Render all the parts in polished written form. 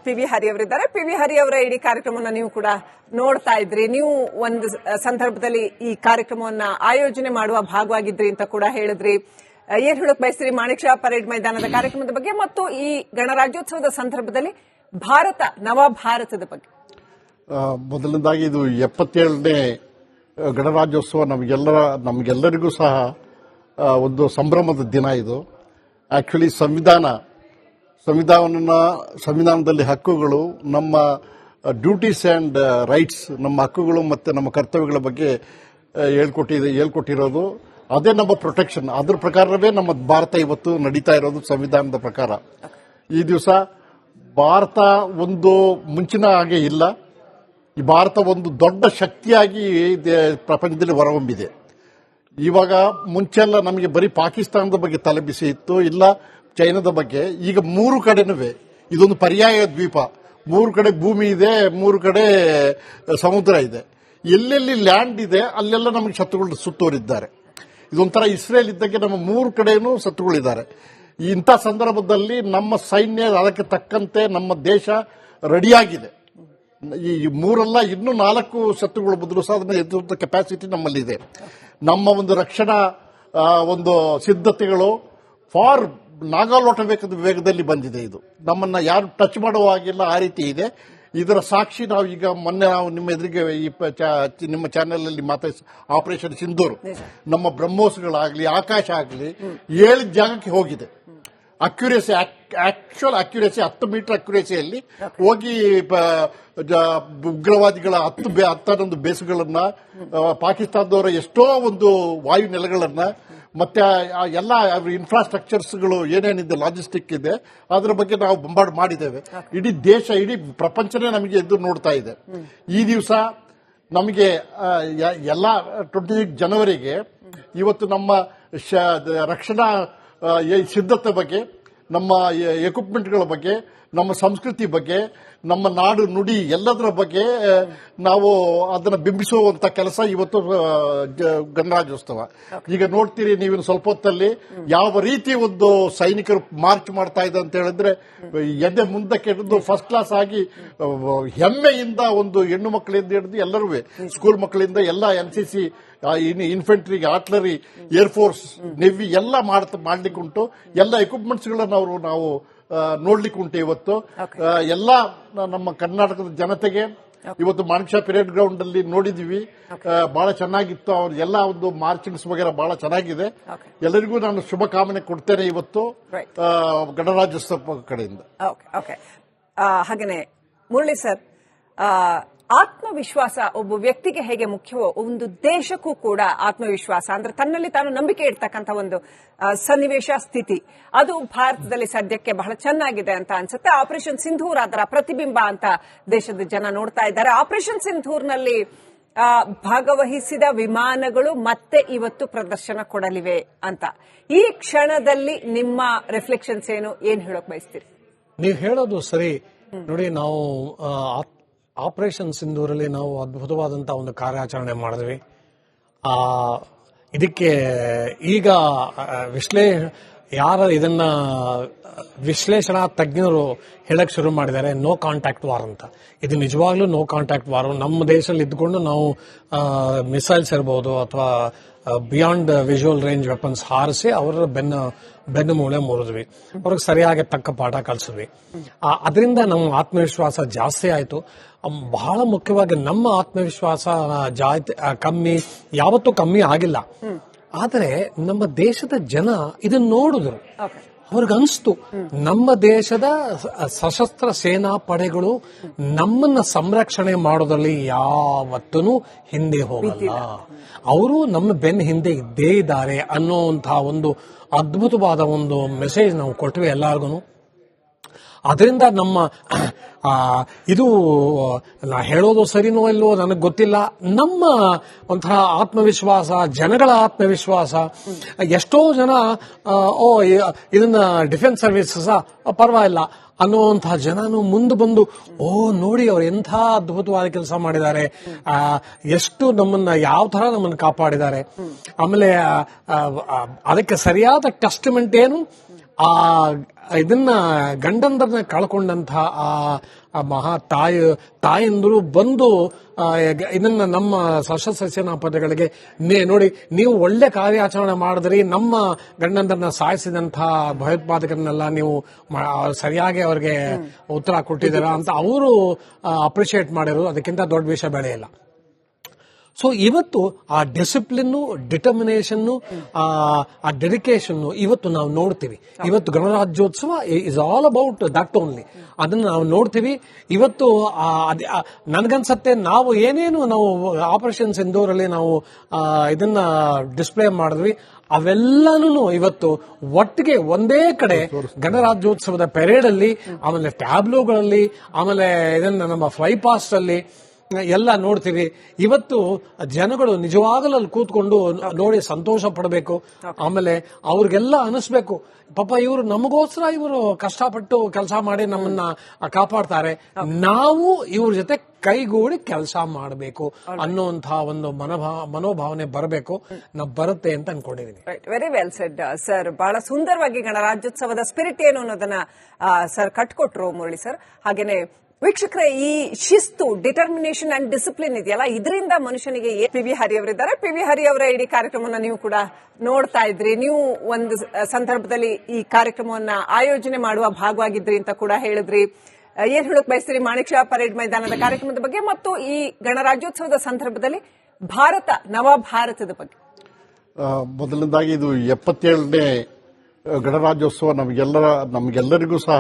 P V. ಹರಿ ಅವರಿದ್ದಾರೆ. P V. ಹರಿ ಅವರ ಇಡೀ ಕಾರ್ಯಕ್ರಮವನ್ನು ನೀವು ಕೂಡ ನೋಡ್ತಾ ಇದ್ರಿ. ನೀವು ಒಂದು ಸಂದರ್ಭದಲ್ಲಿ ಈ ಕಾರ್ಯಕ್ರಮವನ್ನ ಆಯೋಜನೆ ಮಾಡುವ ಭಾಗವಾಗಿದ್ರಿ ಅಂತ ಕೂಡ ಹೇಳಿದ್ರಿ. ಏನ್ ಹೇಳಕ್ ಬಯಸ್ತೀರಿ ಮಾಣಿಕ್ ಷಾ ಪರೇಡ್ ಮೈದಾನದ ಕಾರ್ಯಕ್ರಮದ ಬಗ್ಗೆ ಮತ್ತು ಈ ಗಣರಾಜ್ಯೋತ್ಸವದ ಸಂದರ್ಭದಲ್ಲಿ ನವ ಭಾರತದ ಬಗ್ಗೆ? ಮೊದಲನೇದಾಗಿ ಇದು 77ನೇ ಗಣರಾಜ್ಯೋತ್ಸವ ನಮಗೆಲ್ಲರಿಗೂ ಸಹ ಒಂದು ಸಂಭ್ರಮದ ದಿನ. ಇದು ಆಕ್ಚುಲಿ ಸಂವಿಧಾನದಲ್ಲಿ ಹಕ್ಕುಗಳು, ನಮ್ಮ ಡ್ಯೂಟೀಸ್ ಅಂಡ್ ರೈಟ್ಸ್, ನಮ್ಮ ಹಕ್ಕುಗಳು ಮತ್ತೆ ನಮ್ಮ ಕರ್ತವ್ಯಗಳ ಬಗ್ಗೆ ಹೇಳ್ಕೊಟ್ಟಿರೋದು. ಅದೇ ನಮ್ಮ ಪ್ರೊಟೆಕ್ಷನ್. ಅದ್ರ ಪ್ರಕಾರವೇ ನಮ್ಮ ಭಾರತ ಇವತ್ತು ನಡೀತಾ ಇರೋದು ಸಂವಿಧಾನದ ಪ್ರಕಾರ. ಈ ದಿವಸ ಭಾರತ ಒಂದು ಮುಂಚಿನ ಹಾಗೆ ಇಲ್ಲ. ಈ ಭಾರತ ಒಂದು ದೊಡ್ಡ ಶಕ್ತಿಯಾಗಿ ಪ್ರಪಂಚದಲ್ಲಿ ಹೊರಹೊಮ್ಮಿದೆ. ಇವಾಗ ಮುಂಚೆಲ್ಲ ನಮಗೆ ಬರೀ ಪಾಕಿಸ್ತಾನದ ಬಗ್ಗೆ ತಲೆಬಿಸಿ ಇತ್ತು, ಇಲ್ಲ ಚೈನಾದ ಬಗ್ಗೆ. ಈಗ 3 ಕಡೆನೂ ಇದೊಂದು ಪರ್ಯಾಯ ದ್ವೀಪ. 3 ಕಡೆ ಭೂಮಿ ಇದೆ, 3 ಕಡೆ ಸಮುದ್ರ ಇದೆ. ಎಲ್ಲೆಲ್ಲಿ ಲ್ಯಾಂಡ್ ಇದೆ ಅಲ್ಲೆಲ್ಲ ನಮಗೆ ಶತ್ರುಗಳು ಸುತ್ತೋರಿದ್ದಾರೆ. ಇದೊಂಥರ ಇಸ್ರೇಲ್ ಇದ್ದಕ್ಕೆ ನಮ್ಮ 3 ಕಡೆನೂ ಶತ್ರುಗಳಿದ್ದಾರೆ. ಇಂಥ ಸಂದರ್ಭದಲ್ಲಿ ನಮ್ಮ ಸೈನ್ಯ ಅದಕ್ಕೆ ತಕ್ಕಂತೆ ನಮ್ಮ ದೇಶ ರೆಡಿಯಾಗಿದೆ. ಈ 3 ಇನ್ನೂ 4 ಶತ್ರುಗಳು ಬದಲು ಸಹ ಅದನ್ನ ಎದುರಿಸುವ ಕೆಪಾಸಿಟಿ ನಮ್ಮಲ್ಲಿದೆ. ನಮ್ಮ ಒಂದು ರಕ್ಷಣಾ ಒಂದು ಸಿದ್ಧತೆಗಳು ಫಾರ್ ನಾಗಾಲೋಟ ವೇಗದಲ್ಲಿ ಬಂದಿದೆ. ಇದು ನಮ್ಮನ್ನ ಯಾರು ಟಚ್ ಮಾಡುವ ಹಾಗಿಲ್ಲ, ಆ ರೀತಿ ಇದೆ. ಇದರ ಸಾಕ್ಷಿ ನಾವು ಈಗ ಮೊನ್ನೆ ನಿಮ್ಮ ಎದುರಿಗೆ ನಿಮ್ಮ ಚಾನೆಲ್ ಅಲ್ಲಿ ಆಪರೇಷನ್ ಸಿಂಧೂರ್, ನಮ್ಮ ಬ್ರಹ್ಮೋಸ್ಗಳಾಗ್ಲಿ, ಆಕಾಶ ಆಗಲಿ 7 ಜಾಗಕ್ಕೆ ಹೋಗಿದೆ. ಅಕ್ಯುರೇಸಿ, ಆಕ್ಚುಯಲ್ ಅಕ್ಯುರೇಸಿ 10 ಮೀಟರ್ ಅಕ್ಯುರೇಸಿಯಲ್ಲಿ ಹೋಗಿ ಉಗ್ರವಾದಿಗಳ 11 ಬೇಸ್ಗಳನ್ನ, ಪಾಕಿಸ್ತಾನದವರ ಎಷ್ಟೋ ಒಂದು ವಾಯು ನೆಲೆಗಳನ್ನ, ಮತ್ತೆ ಎಲ್ಲ ಇನ್ಫ್ರಾಸ್ಟ್ರಕ್ಚರ್ಸ್ಗಳು ಏನೇನಿದೆ, ಲಾಜಿಸ್ಟಿಕ್ ಇದೆ, ಅದರ ಬಗ್ಗೆ ನಾವು ಬಂಬಾರ್ಡ್ ಮಾಡಿದ್ದೇವೆ. ಇಡೀ ದೇಶ, ಇಡೀ ಪ್ರಪಂಚನೇ ನಮಗೆ ಎದ್ದು ನೋಡ್ತಾ ಇದೆ. ಈ ದಿವಸ ನಮಗೆ ಎಲ್ಲ 26 ಜನವರಿಗೆ ಇವತ್ತು ನಮ್ಮ ರಕ್ಷಣಾ ಸಿದ್ಧತೆ ಬಗ್ಗೆ, ನಮ್ಮ ಎಕ್ವಿಪ್ಮೆಂಟ್ಗಳ ಬಗ್ಗೆ, ನಮ್ಮ ಸಂಸ್ಕೃತಿ ಬಗ್ಗೆ, ನಮ್ಮ ನಾಡು ನುಡಿ ಎಲ್ಲದರ ಬಗ್ಗೆ ನಾವು ಅದನ್ನು ಬಿಂಬಿಸುವಂತ ಕೆಲಸ ಇವತ್ತು ಗಣರಾಜ್ಯೋತ್ಸವ. ಈಗ ನೋಡ್ತೀರಿ ನೀವು ಸ್ವಲ್ಪ ಹೊತ್ತಲ್ಲಿ ಯಾವ ರೀತಿ ಒಂದು ಸೈನಿಕರು ಮಾರ್ಚ್ ಮಾಡ್ತಾ ಇದೆ ಅಂತ ಹೇಳಿದ್ರೆ, ಎದೆ ಮುಂದಕ್ಕೆ ಹಿಡಿದು ಫಸ್ಟ್ ಕ್ಲಾಸ್ ಆಗಿ ಹೆಮ್ಮೆಯಿಂದ ಒಂದು ಹೆಣ್ಣು ಮಕ್ಕಳಿಂದ ಹಿಡಿದು ಎಲ್ಲರೂ, ಸ್ಕೂಲ್ ಮಕ್ಕಳಿಂದ ಎಲ್ಲ NCC, infantry, artillery, air force, navy ಎಲ್ಲ ಮಾಡ್ಲಿಕ್ಕೆ ಉಂಟು. ಎಲ್ಲ ಎಕ್ವಿಪ್ಮೆಂಟ್ಸ್ ಗಳನ್ನ ನಾವು ನೋಡ್ಲಿಕ್ಕೆ ಉಂಟು. ಇವತ್ತು ಎಲ್ಲ ನಮ್ಮ ಕರ್ನಾಟಕದ ಜನತೆಗೆ ಇವತ್ತು ಮಾಣಿಕ್ ಷಾ ಪರೇಡ್ ಗ್ರೌಂಡ್ ಅಲ್ಲಿ ನೋಡಿದೀವಿ, ಬಹಳ ಚೆನ್ನಾಗಿತ್ತು. ಅವ್ರ ಎಲ್ಲ ಒಂದು ಮಾರ್ಚಿಂಗ್ಸ್ ವಗೇರ ಬಹಳ ಚೆನ್ನಾಗಿದೆ. ಎಲ್ಲರಿಗೂ ನಾನು ಶುಭ ಕಾಮನೆ ಕೊಡ್ತೇನೆ ಇವತ್ತು ಗಣರಾಜ್ಯೋತ್ಸವ ಕಡೆಯಿಂದ. ಹಾಗೇನೆ ಮುರಳಿ ಸರ್, ಆತ್ಮವಿಶ್ವಾಸ ಒಬ್ಬ ವ್ಯಕ್ತಿಗೆ ಹೇಗೆ ಮುಖ್ಯವೋ ಒಂದು ದೇಶಕ್ಕೂ ಕೂಡ ಆತ್ಮವಿಶ್ವಾಸ ಅಂದ್ರೆ ತನ್ನಲ್ಲಿ ತಾನು ನಂಬಿಕೆ ಇಡ್ತಕ್ಕಂಥ ಒಂದು ಸನ್ನಿವೇಶ, ಸ್ಥಿತಿ, ಅದು ಭಾರತದಲ್ಲಿ ಸದ್ಯಕ್ಕೆ ಬಹಳ ಚೆನ್ನಾಗಿದೆ ಅಂತ ಅನ್ಸುತ್ತೆ. ಆಪರೇಷನ್ ಸಿಂಧೂರ್ ಅದರ ಪ್ರತಿಬಿಂಬ ಅಂತ ದೇಶದ ಜನ ನೋಡ್ತಾ ಇದ್ದಾರೆ. ಆಪರೇಷನ್ ಸಿಂಧೂರ್ನಲ್ಲಿ ಭಾಗವಹಿಸಿದ ವಿಮಾನಗಳು ಮತ್ತೆ ಇವತ್ತು ಪ್ರದರ್ಶನ ಕೊಡಲಿವೆ ಅಂತ ಈ ಕ್ಷಣದಲ್ಲಿ ನಿಮ್ಮ ರಿಫ್ಲೆಕ್ಷನ್ಸ್ ಏನ್ ಹೇಳೋಕ್ ಬಯಸ್ತೀರಿ? ನೀವು ಹೇಳೋದು ಸರಿ. ನೋಡಿ, ನಾವು ಆಪರೇಷನ್ ಸಿಂಧೂರಲ್ಲಿ ನಾವು ಅದ್ಭುತವಾದಂತಹ ಒಂದು ಕಾರ್ಯಾಚರಣೆ ಮಾಡಿದ್ವಿ. ಇದಕ್ಕೆ ಈಗ ಇದನ್ನ ವಿಶ್ಲೇಷಣಾ ತಜ್ಞರು ಹೇಳಕ್ ಶುರು ಮಾಡಿದ್ದಾರೆ, ನೋ ಕಾಂಟ್ಯಾಕ್ಟ್ ವಾರ್ ಅಂತ. ಇದು ನಿಜವಾಗ್ಲೂ ನೋ ಕಾಂಟ್ಯಾಕ್ಟ್ ವಾರ್. ನಮ್ಮ ದೇಶದಲ್ಲಿ ಇದ್ಕೊಂಡು ನಾವು ಮಿಸೈಲ್ಸ್ ಇರಬಹುದು ಅಥವಾ ಬಿಯಾಂಡ್ ವಿಜುವಲ್ ರೇಂಜ್ ವೆಪನ್ಸ್ ಹಾರಿಸಿ ಅವರ ಬೆನ್ನು ಮೂಳೆ ಮುರಿದ್ವಿ, ಅವ್ರಿಗೆ ಸರಿಯಾಗಿ ತಕ್ಕ ಪಾಠ ಕಲಿಸಿದ್ವಿ. ಅದರಿಂದ ನಮ್ಮ ಆತ್ಮವಿಶ್ವಾಸ ಜಾಸ್ತಿ ಆಯ್ತು. ಬಹಳ ಮುಖ್ಯವಾಗಿ ನಮ್ಮ ಆತ್ಮವಿಶ್ವಾಸ ಯಾವತ್ತೂ ಕಮ್ಮಿ ಆಗಿಲ್ಲ. ಆದರೆ ನಮ್ಮ ದೇಶದ ಜನ ಇದನ್ನ ನೋಡಿದ್ರು, ಅವ್ರಿಗನ್ಸ್ತು ನಮ್ಮ ದೇಶದ ಸಶಸ್ತ್ರ ಸೇನಾ ಪಡೆಗಳು ನಮ್ಮನ್ನ ಸಂರಕ್ಷಣೆ ಮಾಡೋದ್ರಲ್ಲಿ ಯಾವತ್ತೂ ಹಿಂದೆ ಹೋಗಲ್ಲ, ಅವರು ನಮ್ಮ ಬೆನ್ನ ಹಿಂದೆ ಇದ್ದೇ ಇದ್ದಾರೆ ಅನ್ನೋಂತಹ ಒಂದು ಅದ್ಭುತವಾದ ಒಂದು ಮೆಸೇಜ್ ನಾವು ಕೊಟ್ವಿ ಎಲ್ಲಾರ್ಗು. ಅದರಿಂದ ನಮ್ಮ ಇದು ನಾ ಹೇಳೋದು ಸರಿನೋ ಇಲ್ವೋ ನನಗೆ ಗೊತ್ತಿಲ್ಲ, ನಮ್ಮ ಒಂಥರ ಆತ್ಮವಿಶ್ವಾಸ, ಜನಗಳ ಆತ್ಮವಿಶ್ವಾಸ, ಎಷ್ಟೋ ಜನ ಇದನ್ನ ಡಿಫೆನ್ಸ್ ಸರ್ವಿಸಸ್ ಪರವಾಗಿಲ್ಲ ಅನ್ನುವಂತಹ ಜನನು ಮುಂದೆ ಬಂದು ನೋಡಿ ಅವ್ರು ಎಂಥ ಅದ್ಭುತವಾದ ಕೆಲಸ ಮಾಡಿದ್ದಾರೆ, ಎಷ್ಟು ನಮ್ಮನ್ನ ಯಾವ ತರ ನಮ್ಮನ್ನು ಕಾಪಾಡಿದ್ದಾರೆ. ಆಮೇಲೆ ಅದಕ್ಕೆ ಸರಿಯಾದ ಟೆಸ್ಟಿಮೆಂಟ್ ಏನು, ಆ ಇದನ್ನ ಗಂಡಂದ್ರನ್ನ ಕಳ್ಕೊಂಡಂತಹ ಆ ಮಹಾ ತಾಯಂದ್ರು ಬಂದು ಇದನ್ನ ನಮ್ಮ ಸಶಸ್ತ್ರ ಸೇನಾ ಪಡೆಗಳಿಗೆ ನೋಡಿ ನೀವು ಒಳ್ಳೆ ಕಾರ್ಯಾಚರಣೆ ಮಾಡಿದ್ರಿ, ನಮ್ಮ ಗಂಡಂದ್ರನ್ನ ಸಾಯಿಸಿದಂತಹ ಭಯೋತ್ಪಾದಕರನ್ನೆಲ್ಲ ನೀವು ಸರಿಯಾಗಿ ಅವ್ರಿಗೆ ಉತ್ತರ ಕೊಟ್ಟಿದ್ದೀರಾ ಅಂತ ಅವರು ಅಪ್ರಿಶಿಯೇಟ್ ಮಾಡಿರೋದು ಅದಕ್ಕಿಂತ ದೊಡ್ಡ ವಿಷಯ ಬೇರೆ ಇಲ್ಲ. ಸೊ ಇವತ್ತು ಆ ಡಿಸಿಪ್ಲಿನ್, ಡಿಟರ್ಮಿನೇಷನ್, ಆ ಡೆಡಿಕೇಶನ್ ಇವತ್ತು ನಾವು ನೋಡ್ತೀವಿ. ಇವತ್ತು ಗಣರಾಜ್ಯೋತ್ಸವ is all about that only. ಅದನ್ನ ನಾವು ನೋಡ್ತೀವಿ. ಇವತ್ತು ನನ್ಗನ್ಸತ್ತೆ ನಾವು ಏನೇನು ನಾವು ಆಪರೇಷನ್ ಸಿಂಧೂರಲ್ಲಿ ನಾವು ಇದನ್ನ ಡಿಸ್ಪ್ಲೇ ಮಾಡಿದ್ವಿ ಅವೆಲ್ಲನೂ ಇವತ್ತು ಒಟ್ಟಿಗೆ ಒಂದೇ ಕಡೆ ಗಣರಾಜ್ಯೋತ್ಸವದ ಪೆರೇಡ್ ಅಲ್ಲಿ, ಆಮೇಲೆ ಟ್ಯಾಬ್ಲೋಗಳಲ್ಲಿ, ಆಮೇಲೆ ಇದನ್ನ ನಮ್ಮ ಫ್ಲೈ ಪಾಸ್ಟ್ ಅಲ್ಲಿ ಎಲ್ಲ ನೋಡ್ತೀವಿ. ಇವತ್ತು ಜನಗಳು ನಿಜವಾಗಲೂ ಅಲ್ಲಿ ಕೂತ್ಕೊಂಡು ನೋಡಿ ಸಂತೋಷ ಪಡಬೇಕು. ಆಮೇಲೆ ಅವ್ರಿಗೆಲ್ಲ ಅನಿಸ್ಬೇಕು, ಪಾಪ ಇವರು ನಮಗೋಸ್ಕರ ಇವರು ಕಷ್ಟಪಟ್ಟು ಕೆಲಸ ಮಾಡಿ ನಮ್ಮನ್ನ ಕಾಪಾಡ್ತಾರೆ, ನಾವು ಇವ್ರ ಜೊತೆ ಕೈಗೂಡಿ ಕೆಲಸ ಮಾಡಬೇಕು ಅನ್ನುವಂತಹ ಒಂದು ಮನೋಭಾವನೆ ಬರಬೇಕು. ನಾವು ಬರುತ್ತೆ ಅಂತ ಅನ್ಕೊಂಡಿದ್ದೀನಿ. Very well shed sir. ಬಹಳ ಸುಂದರವಾಗಿ ಗಣರಾಜ್ಯೋತ್ಸವದ ಸ್ಪಿರಿಟ್ ಏನು ಅನ್ನೋದನ್ನ ಸರ್ ಕಟ್ಕೊಟ್ರು ಮುರಳಿ ಸರ್. ಹಾಗೇನೆ ವೀಕ್ಷಕರೇ, ಈ ಶಿಸ್ತು, ಡಿಟರ್ಮಿನೇಷನ್ ಅಂಡ್ ಡಿಸಿಪ್ಲಿನ್ ಇದೆಯಲ್ಲ, ಇದರಿಂದ ಮನುಷ್ಯನಿಗೆ ಪಿ.ವಿ. ಹರಿ ಅವರಿದ್ದಾರೆ. ಪಿ.ವಿ. ಹರಿ ಅವರ ಇಡೀ ಕಾರ್ಯಕ್ರಮವನ್ನು ನೀವು ಕೂಡ ನೋಡ್ತಾ ಇದ್ರಿ. ನೀವು ಒಂದು ಸಂದರ್ಭದಲ್ಲಿ ಈ ಕಾರ್ಯಕ್ರಮವನ್ನ ಆಯೋಜನೆ ಮಾಡುವ ಭಾಗವಾಗಿದ್ರಿ ಅಂತ ಕೂಡ ಹೇಳಿದ್ರಿ. ಏನ್ ಹೇಳಕ್ ಬಯಸ್ತೀರಿ ಮಾಣಿಕ್ ಷಾ ಪರೇಡ್ ಮೈದಾನದ ಕಾರ್ಯಕ್ರಮದ ಬಗ್ಗೆ ಮತ್ತು ಈ ಗಣರಾಜ್ಯೋತ್ಸವದ ಸಂದರ್ಭದಲ್ಲಿ ನವ ಭಾರತದ ಬಗ್ಗೆ? ಮೊದಲನೇದಾಗಿ ಇದು 77ನೇ ಗಣರಾಜ್ಯೋತ್ಸವ ನಮಗೆಲ್ಲರಿಗೂ ಸಹ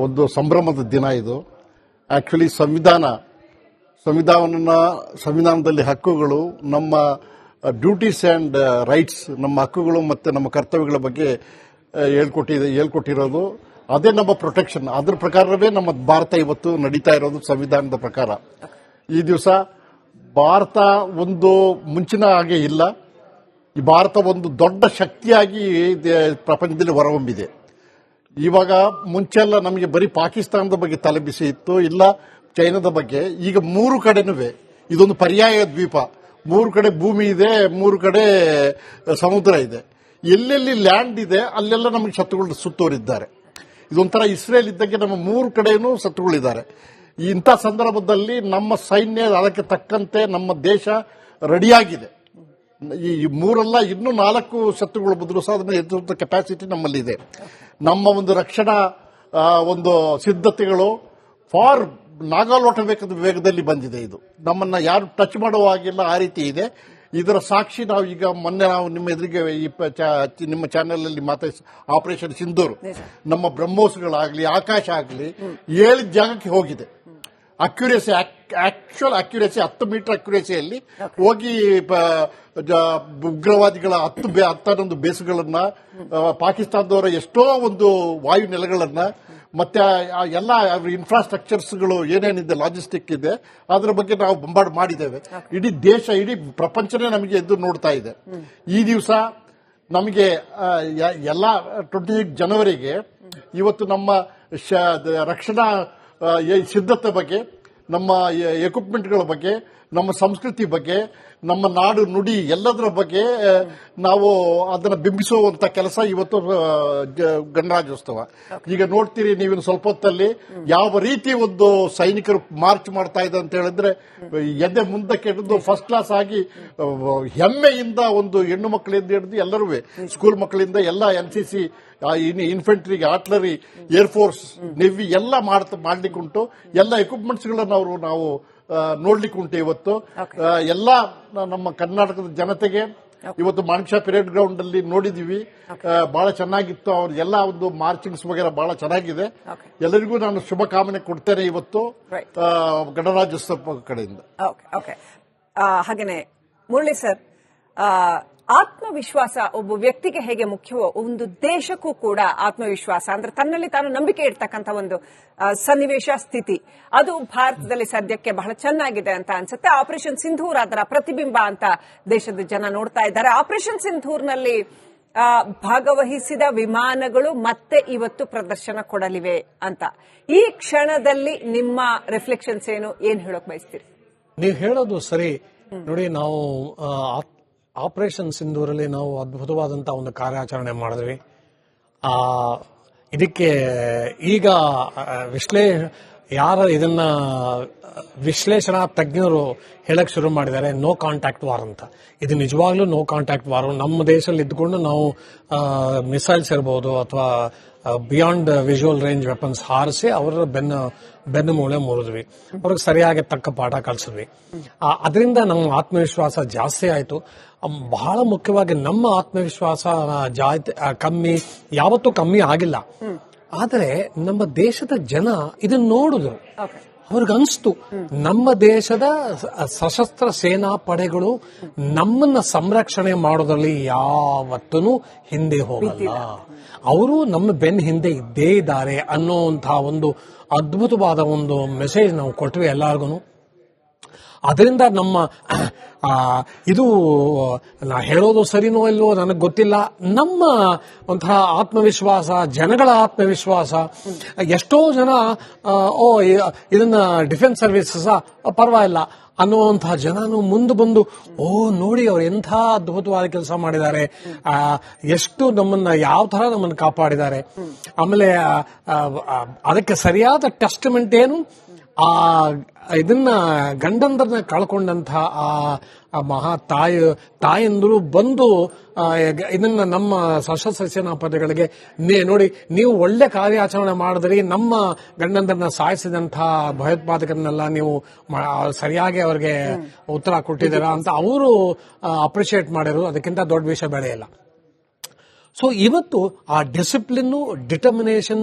ಒಂದು ಸಂಭ್ರಮದ ದಿನ ಇದು. ಆಕ್ಚುಲಿ ಸಂವಿಧಾನದಲ್ಲಿ ಹಕ್ಕುಗಳು, ನಮ್ಮ ಡ್ಯೂಟೀಸ್ ಅಂಡ್ ರೈಟ್ಸ್, ನಮ್ಮ ಹಕ್ಕುಗಳು ಮತ್ತೆ ನಮ್ಮ ಕರ್ತವ್ಯಗಳ ಬಗ್ಗೆ ಹೇಳ್ಕೊಟ್ಟಿರೋದು ಅದೇ ನಮ್ಮ ಪ್ರೊಟೆಕ್ಷನ್. ಅದ್ರ ಪ್ರಕಾರವೇ ನಮ್ಮ ಭಾರತ ಇವತ್ತು ನಡೀತಾ ಇರೋದು ಸಂವಿಧಾನದ ಪ್ರಕಾರ. ಈ ದಿವಸ ಭಾರತ ಒಂದು ಮುಂಚಿನ ಹಾಗೆ ಇಲ್ಲ. ಈ ಭಾರತ ಒಂದು ದೊಡ್ಡ ಶಕ್ತಿಯಾಗಿ ಪ್ರಪಂಚದಲ್ಲಿ ಹೊರಹೊಮ್ಮಿದೆ. ಇವಾಗ ಮುಂಚೆಲ್ಲ ನಮಗೆ ಬರೀ ಪಾಕಿಸ್ತಾನದ ಬಗ್ಗೆ ತಲೆಬಿಸಿ ಇತ್ತು, ಇಲ್ಲ ಚೈನಾದ ಬಗ್ಗೆ. ಈಗ 3 ಕಡೆನೂ ಇದೊಂದು ಪರ್ಯಾಯ ದ್ವೀಪ. 3 ಕಡೆ ಭೂಮಿ ಇದೆ, 3 ಕಡೆ ಸಮುದ್ರ ಇದೆ. ಎಲ್ಲೆಲ್ಲಿ ಲ್ಯಾಂಡ್ ಇದೆ ಅಲ್ಲೆಲ್ಲ ನಮಗೆ ಶತ್ರುಗಳು ಸುತ್ತೋರಿದ್ದಾರೆ. ಇದೊಂಥರ ಇಸ್ರೇಲ್ ಇದ್ದಂಗೆ ನಮ್ಮ 3 ಕಡೆನೂ ಶತ್ರುಗಳಿದ್ದಾರೆ. ಇಂಥ ಸಂದರ್ಭದಲ್ಲಿ ನಮ್ಮ ಸೈನ್ಯ ಅದಕ್ಕೆ ತಕ್ಕಂತೆ ನಮ್ಮ ದೇಶ ರೆಡಿಯಾಗಿದೆ. ಈ 3 ಅಲ್ಲ, ಇನ್ನೂ 4 ಶತ್ರುಗಳು ಬದಲು ಸಹ ಅದನ್ನು ಎದುರಿಸುವಂತ ಕೆಪಾಸಿಟಿ ನಮ್ಮಲ್ಲಿದೆ. ನಮ್ಮ ಒಂದು ರಕ್ಷಣಾ ಒಂದು ಸಿದ್ಧತೆಗಳು ಫಾರ್ ನಾಗಾಲೋಟ ವೇಗದಲ್ಲಿ ಬಂದಿದೆ. ಇದು ನಮ್ಮನ್ನ ಯಾರು ಟಚ್ ಮಾಡುವ ಹಾಗಿಲ್ಲ, ಆ ರೀತಿ ಇದೆ. ಇದರ ಸಾಕ್ಷಿ ನಾವು ಈಗ ಮೊನ್ನೆ ನಿಮ್ಮ ಎದುರಿಗೆ ನಿಮ್ಮ ಚಾನೆಲ್ ಅಲ್ಲಿ ಮಾತಾಡಿ ಆಪರೇಷನ್ ಸಿಂಧೂರ್, ನಮ್ಮ ಬ್ರಹ್ಮೋಸ್ಗಳಾಗ್ಲಿ, ಆಕಾಶ ಆಗಲಿ 7 ಜಾಗಕ್ಕೆ ಹೋಗಿದೆ. ಅಕ್ಯುರೇಸಿ, ಆಕ್ಚುಯಲ್ ಅಕ್ಯುರೇಸಿ 10 ಮೀಟರ್ ಅಕ್ಯುರೇಸಿಯಲ್ಲಿ ಹೋಗಿ ಉಗ್ರವಾದಿಗಳ 11 ಬೇಸ್ಗಳನ್ನ, ಪಾಕಿಸ್ತಾನದವರ ಎಷ್ಟೋ ಒಂದು ವಾಯು ನೆಲೆಗಳನ್ನ, ಮತ್ತೆ ಎಲ್ಲ ಇನ್ಫ್ರಾಸ್ಟ್ರಕ್ಚರ್ಸ್ಗಳು ಏನೇನಿದೆ, ಲಾಜಿಸ್ಟಿಕ್ ಇದೆ, ಅದರ ಬಗ್ಗೆ ನಾವು ಬಂಬಾರ್ಡ್ ಮಾಡಿದ್ದೇವೆ. ಇಡೀ ದೇಶ, ಇಡೀ ಪ್ರಪಂಚನೇ ನಮಗೆ ಎದ್ದು ನೋಡ್ತಾ ಇದೆ. ಈ ದಿವಸ ನಮಗೆ ಎಲ್ಲ 28 ಜನವರಿಗೆ ಇವತ್ತು ನಮ್ಮ ರಕ್ಷಣಾ ಸಿದ್ಧತೆ ಬಗ್ಗೆ, ನಮ್ಮ ಎಕ್ವಿಪ್ಮೆಂಟ್ಗಳ ಬಗ್ಗೆ, ನಮ್ಮ ಸಂಸ್ಕೃತಿ ಬಗ್ಗೆ, ನಮ್ಮ ನಾಡು ನುಡಿ ಎಲ್ಲದರ ಬಗ್ಗೆ ನಾವು ಅದನ್ನು ಬಿಂಬಿಸುವಂತ ಕೆಲಸ ಇವತ್ತು ಗಣರಾಜ್ಯೋತ್ಸವ. ಈಗ ನೋಡ್ತೀರಿ ನೀವಿನ ಸ್ವಲ್ಪ ಹೊತ್ತಲ್ಲಿ ಯಾವ ರೀತಿ ಒಂದು ಸೈನಿಕರು ಮಾರ್ಚ್ ಮಾಡ್ತಾ ಇದೆ ಅಂತ ಹೇಳಿದ್ರೆ, ಎದೆ ಮುಂದಕ್ಕೆ ಹಿಡಿದು ಫಸ್ಟ್ ಕ್ಲಾಸ್ ಆಗಿ ಹೆಮ್ಮೆಯಿಂದ ಒಂದು ಹೆಣ್ಣು ಮಕ್ಕಳಿಂದ ಹಿಡಿದು ಎಲ್ಲರೂ, ಸ್ಕೂಲ್ ಮಕ್ಕಳಿಂದ ಎಲ್ಲ NCC, infantry, artillery, air force, navy ಎಲ್ಲ ಮಾಡ್ಲಿಕ್ಕುಂಟು. ಎಲ್ಲ ಎಕ್ವಿಪ್ಮೆಂಟ್ಸ್ಗಳನ್ನು ನಾವು ನೋಡ್ಲಿಕ್ಕೆ ಉಂಟು. ಇವತ್ತು ಎಲ್ಲ ನಮ್ಮ ಕರ್ನಾಟಕದ ಜನತೆಗೆ ಇವತ್ತು ಮಾಣಿಕ್ ಷಾ ಪರೇಡ್ ಗ್ರೌಂಡ್ ಅಲ್ಲಿ ನೋಡಿದೀವಿ, ಬಹಳ ಚೆನ್ನಾಗಿತ್ತು. ಅವ್ರ ಎಲ್ಲ ಒಂದು ಮಾರ್ಚಿಂಗ್ಸ್ ವಗೇರ ಬಹಳ ಚೆನ್ನಾಗಿದೆ. ಎಲ್ಲರಿಗೂ ನಾನು ಶುಭ ಕಾಮನೆ ಕೊಡ್ತೇನೆ ಇವತ್ತು ಗಣರಾಜ್ಯೋತ್ಸವ ಕಡೆಯಿಂದ. ಹಾಗೇನೆ ಮುರಳಿ ಸರ್, ಆತ್ಮವಿಶ್ವಾಸ ಒಬ್ಬ ವ್ಯಕ್ತಿಗೆ ಹೇಗೆ ಮುಖ್ಯವೋ ಒಂದು ದೇಶಕ್ಕೂ ಕೂಡ ಆತ್ಮವಿಶ್ವಾಸ ಅಂದ್ರೆ ತನ್ನಲ್ಲಿ ತಾನು ನಂಬಿಕೆ ಇಡ್ತಕ್ಕಂಥ ಒಂದು ಸನ್ನಿವೇಶ, ಸ್ಥಿತಿ, ಅದು ಭಾರತದಲ್ಲಿ ಸದ್ಯಕ್ಕೆ ಬಹಳ ಚೆನ್ನಾಗಿದೆ ಅಂತ ಅನ್ಸುತ್ತೆ. ಆಪರೇಷನ್ ಸಿಂಧೂರ್ ಅದರ ಪ್ರತಿಬಿಂಬ ಅಂತ ದೇಶದ ಜನ ನೋಡ್ತಾ ಇದ್ದಾರೆ. ಆಪರೇಷನ್ ಸಿಂಧೂರ್ನಲ್ಲಿ ಭಾಗವಹಿಸಿದ ವಿಮಾನಗಳು ಮತ್ತೆ ಇವತ್ತು ಪ್ರದರ್ಶನ ಕೊಡಲಿವೆ ಅಂತ ಈ ಕ್ಷಣದಲ್ಲಿ ನಿಮ್ಮ ರಿಫ್ಲೆಕ್ಷನ್ಸ್ ಏನ್ ಹೇಳೋಕ್ ಬಯಸ್ತೀರಿ? ನೀವು ಹೇಳೋದು ಸರಿ. ನೋಡಿ, ನಾವು ಆಪರೇಷನ್ ಸಿಂಧೂರಲ್ಲಿ ನಾವು ಅದ್ಭುತವಾದಂತಹ ಒಂದು ಕಾರ್ಯಾಚರಣೆ ಮಾಡಿದ್ವಿ. ಇದಕ್ಕೆ ಈಗ ಇದನ್ನ ವಿಶ್ಲೇಷಣಾ ತಜ್ಞರು ಹೇಳಕ್ ಶುರು ಮಾಡಿದ್ದಾರೆ, ನೋ ಕಾಂಟ್ಯಾಕ್ಟ್ ವಾರ್ ಅಂತ. ಇದು ನಿಜವಾಗ್ಲೂ ನೋ ಕಾಂಟ್ಯಾಕ್ಟ್ ವಾರ್. ನಮ್ಮ ದೇಶದಲ್ಲಿ ಇದ್ಕೊಂಡು ನಾವು ಮಿಸೈಲ್ಸ್ ಇರಬಹುದು ಅಥವಾ ಬಿಯಾಂಡ್ ವಿಜುವಲ್ ರೇಂಜ್ ವೆಪನ್ಸ್ ಹಾರಿಸಿ ಅವರ ಬೆನ್ನು ಮೂಳೆ ಮುರಿದ್ವಿ, ಅವ್ರಿಗೆ ಸರಿಯಾಗಿ ತಕ್ಕ ಪಾಠ ಕಲಿಸಿದ್ವಿ. ಅದರಿಂದ ನಮ್ಮ ಆತ್ಮವಿಶ್ವಾಸ ಜಾಸ್ತಿ ಆಯ್ತು. ಬಹಳ ಮುಖ್ಯವಾಗಿ ನಮ್ಮ ಆತ್ಮವಿಶ್ವಾಸ ಯಾವತ್ತೂ ಕಮ್ಮಿ ಆಗಿಲ್ಲ. ಆದರೆ ನಮ್ಮ ದೇಶದ ಜನ ಇದನ್ನ ನೋಡಿದ್ರು, ಅವ್ರಿಗನ್ಸ್ತು ನಮ್ಮ ದೇಶದ ಸಶಸ್ತ್ರ ಸೇನಾ ಪಡೆಗಳು ನಮ್ಮನ್ನ ಸಂರಕ್ಷಣೆ ಮಾಡೋದ್ರಲ್ಲಿ ಯಾವತ್ತೂ ಹಿಂದೆ ಹೋಗಲ್ಲ, ಅವರು ನಮ್ಮ ಬೆನ್ನ ಹಿಂದೆ ಇದ್ದೇ ಇದ್ದಾರೆ ಅನ್ನೋಂತಹ ಒಂದು ಅದ್ಭುತವಾದ ಒಂದು ಮೆಸೇಜ್ ನಾವು ಕೊಟ್ವಿ ಎಲ್ಲಾರ್ಗು. ಅದರಿಂದ ನಮ್ಮ ಇದು ನಾ ಹೇಳೋದು ಸರಿನೋ ಇಲ್ವೋ ನನಗೆ ಗೊತ್ತಿಲ್ಲ, ನಮ್ಮ ಒಂಥರ ಆತ್ಮವಿಶ್ವಾಸ, ಜನಗಳ ಆತ್ಮವಿಶ್ವಾಸ, ಎಷ್ಟೋ ಜನ ಇದನ್ನ ಡಿಫೆನ್ಸ್ ಸರ್ವಿಸಸ್ ಪರವಾಗಿಲ್ಲ ಅನ್ನುವಂತಹ ಜನನು ಮುಂದೆ ಬಂದು ನೋಡಿ ಅವ್ರು ಎಂಥ ಅದ್ಭುತವಾದ ಕೆಲಸ ಮಾಡಿದ್ದಾರೆ, ಎಷ್ಟು ನಮ್ಮನ್ನ ಯಾವ ತರ ನಮ್ಮನ್ನು ಕಾಪಾಡಿದ್ದಾರೆ. ಆಮೇಲೆ ಅದಕ್ಕೆ ಸರಿಯಾದ ಟೆಸ್ಟ್ಮೆಂಟ್ ಏನು, ಇದನ್ನ ಗಂಡಂದ್ರನ್ನ ಕಳ್ಕೊಂಡಂತಹ ಆ ಮಹಾ ತಾಯಂದರು ಬಂದು ಇದನ್ನ ನಮ್ಮ ಸಶಸ್ತ್ರ ಸೇನಾ ಪಡೆಗಳಿಗೆ ನೋಡಿ ನೀವು ಒಳ್ಳೆ ಕಾರ್ಯಾಚರಣೆ ಮಾಡಿದ್ರಿ, ನಮ್ಮ ಗಂಡಂದ್ರನ್ನ ಸಾಯಿಸಿದಂತಹ ಭಯೋತ್ಪಾದಕರನ್ನೆಲ್ಲ ನೀವು ಸರಿಯಾಗಿ ಅವ್ರಿಗೆ ಉತ್ತರ ಕೊಟ್ಟಿದ್ದೀರಾ ಅಂತ ಅವರು ಅಪ್ರಿಶಿಯೇಟ್ ಮಾಡಿರೋದು ಅದಕ್ಕಿಂತ ದೊಡ್ಡ ವಿಷಯ ಬೇರೆ ಇಲ್ಲ. ಸೊ ಇವತ್ತು ಆ ಡಿಸಿಪ್ಲಿನ್, ಡಿಟರ್ಮಿನೇಷನ್,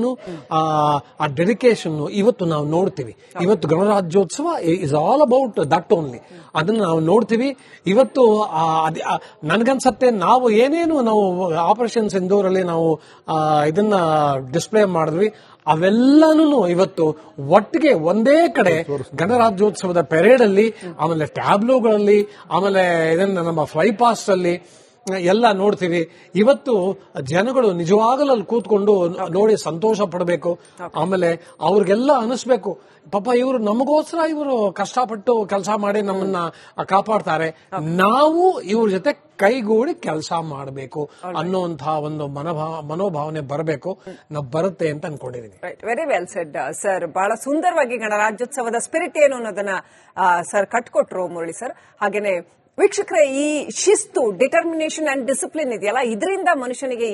ಆ ಡೆಡಿಕೇಶನ್ ಇವತ್ತು ನಾವು ನೋಡ್ತೀವಿ. ಇವತ್ತು ಗಣರಾಜ್ಯೋತ್ಸವ is all about that only. ಅದನ್ನ ನಾವು ನೋಡ್ತೀವಿ. ಇವತ್ತು ನನ್ಗನ್ಸತ್ತೆ ನಾವು ಏನೇನು ನಾವು ಆಪರೇಷನ್ ಸಿಂಧೂರಲ್ಲಿ ನಾವು ಇದನ್ನ ಡಿಸ್ಪ್ಲೇ ಮಾಡಿದ್ವಿ ಅವೆಲ್ಲನೂ ಇವತ್ತು ಒಟ್ಟಿಗೆ ಒಂದೇ ಕಡೆ ಗಣರಾಜ್ಯೋತ್ಸವದ ಪೆರೇಡ್ ಅಲ್ಲಿ, ಆಮೇಲೆ ಟ್ಯಾಬ್ಲೋಗಳಲ್ಲಿ, ಆಮೇಲೆ ಇದನ್ನ ನಮ್ಮ ಫ್ಲೈ ಪಾಸ್ಟ್ ಅಲ್ಲಿ ಎಲ್ಲ ನೋಡ್ತೀವಿ. ಇವತ್ತು ಜನಗಳು ನಿಜವಾಗಲೂ ಅಲ್ಲಿ ಕೂತ್ಕೊಂಡು ನೋಡಿ ಸಂತೋಷ ಪಡಬೇಕು. ಆಮೇಲೆ ಅವ್ರಿಗೆಲ್ಲ ಅನಿಸ್ಬೇಕು, ಪಾಪ ಇವರು ನಮಗೋಸ್ಕರ ಇವರು ಕಷ್ಟಪಟ್ಟು ಕೆಲಸ ಮಾಡಿ ನಮ್ಮನ್ನ ಕಾಪಾಡ್ತಾರೆ, ನಾವು ಇವ್ರ ಜೊತೆ ಕೈಗೂಡಿ ಕೆಲಸ ಮಾಡಬೇಕು ಅನ್ನುವಂತಹ ಒಂದು ಮನೋಭಾವನೆ ಬರಬೇಕು. ನಾವು ಬರುತ್ತೆ ಅಂತ ಅನ್ಕೊಂಡಿದ್ದೀನಿ. Very well shed sir. ಬಹಳ ಸುಂದರವಾಗಿ ಗಣರಾಜ್ಯೋತ್ಸವದ ಸ್ಪಿರಿಟ್ ಏನು ಅನ್ನೋದನ್ನ ಸರ್ ಕಟ್ಕೊಟ್ರು ಮುರಳಿ ಸರ್. ಹಾಗೇನೆ ವೀಕ್ಷಕರೇ, ಈ ಶಿಸ್ತು, ಡಿಟರ್ಮಿನೇಷನ್ ಅಂಡ್ ಡಿಸಿಪ್ಲಿನ್ ಇದೆಯಲ್ಲ, ಇದರಿಂದ ಮನುಷ್ಯನಿಗೆ